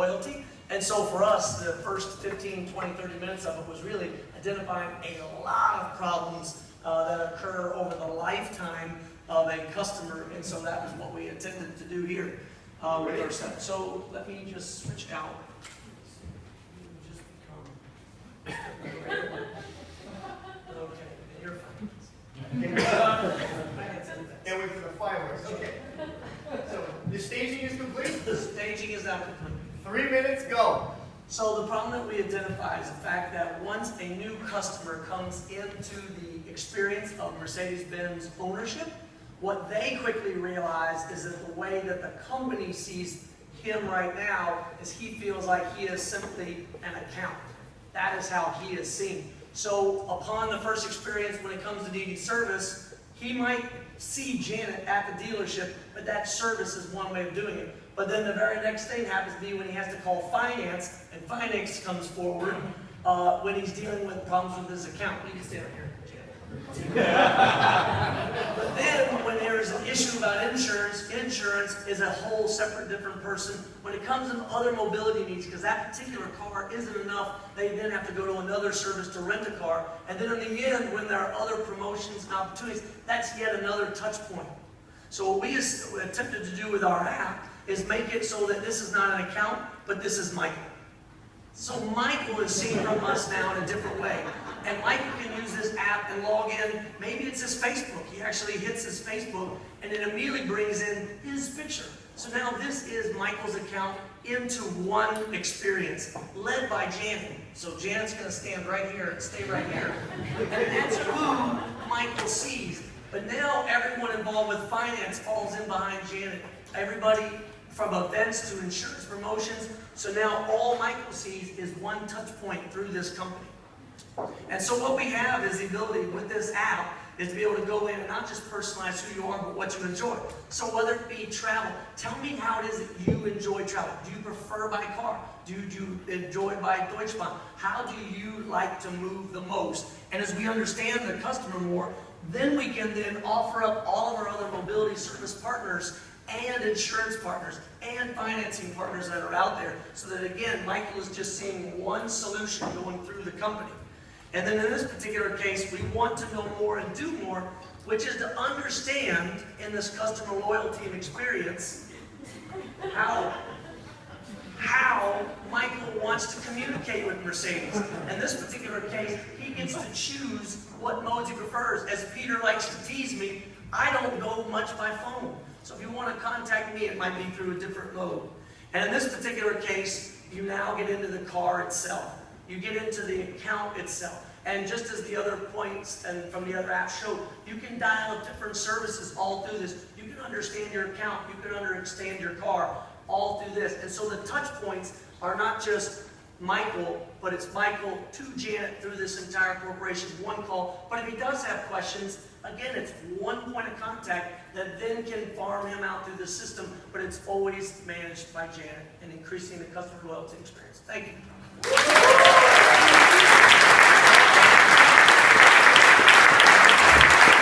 loyalty. And so for us, the first 15, 20, 30 minutes of it was really identifying a lot of problems that occur over the lifetime of a customer. And so that was what we intended to do here with our set. So let me just switch out. Okay, you're fine. And wait for the fireworks. Okay. So the staging is complete? The staging is now complete. 3 minutes, go. So the problem that we identify is the fact that once a new customer comes into the experience of Mercedes-Benz ownership, what they quickly realize is that the way that the company sees him right now is he feels like he is simply an account. That is how he is seen. So upon the first experience when it comes to needing service, he might see Janet at the dealership, but that service is one way of doing it. But then the very next thing happens to be when he has to call finance, and finance comes forward when he's dealing with problems with his account. You can stand right here, Janet. But then when there is an issue about insurance, insurance is a whole separate different person. When it comes to other mobility needs, because that particular car isn't enough, they then have to go to another service to rent a car. And then in the end, when there are other promotions and opportunities, that's yet another touch point. So what we attempted to do with our app is make it so that this is not an account, but this is Michael. So Michael is seen from us now in a different way. And Michael can use this app and log in. Maybe it's his Facebook. He actually hits his Facebook and it immediately brings in his picture. So now this is Michael's account into one experience, led by Janet. So Janet's going to stand right here and stay right here. And that's who Michael sees. But now everyone involved with finance falls in behind Janet. Everybody from events to insurance promotions. So now all Michael sees is one touch point through this company. And so what we have is the ability with this app is to be able to go in and not just personalize who you are, but what you enjoy. So whether it be travel, tell me how it is that you enjoy travel. Do you prefer by car? Do you enjoy by Deutschbahn? How do you like to move the most? And as we understand the customer more, then we can then offer up all of our other mobility service partners and insurance partners and financing partners that are out there, so that again, Michael is just seeing one solution going through the company. And then in this particular case, we want to know more and do more, which is to understand in this customer loyalty and experience how Michael wants to communicate with Mercedes. In this particular case, he gets to choose what modes he prefers. As Peter likes to tease me, I don't go much by phone. So if you want to contact me, it might be through a different mode. And in this particular case, you now get into the car itself. You get into the account itself. And just as the other points and from the other apps show, you can dial up different services all through this. You can understand your account. You can understand your car all through this. And so the touch points are not just Michael, but it's Michael to Janet through this entire corporation, one call. But if he does have questions, again, it's one point of contact that then can farm him out through the system, but it's always managed by Janet and increasing the customer loyalty experience. Thank you.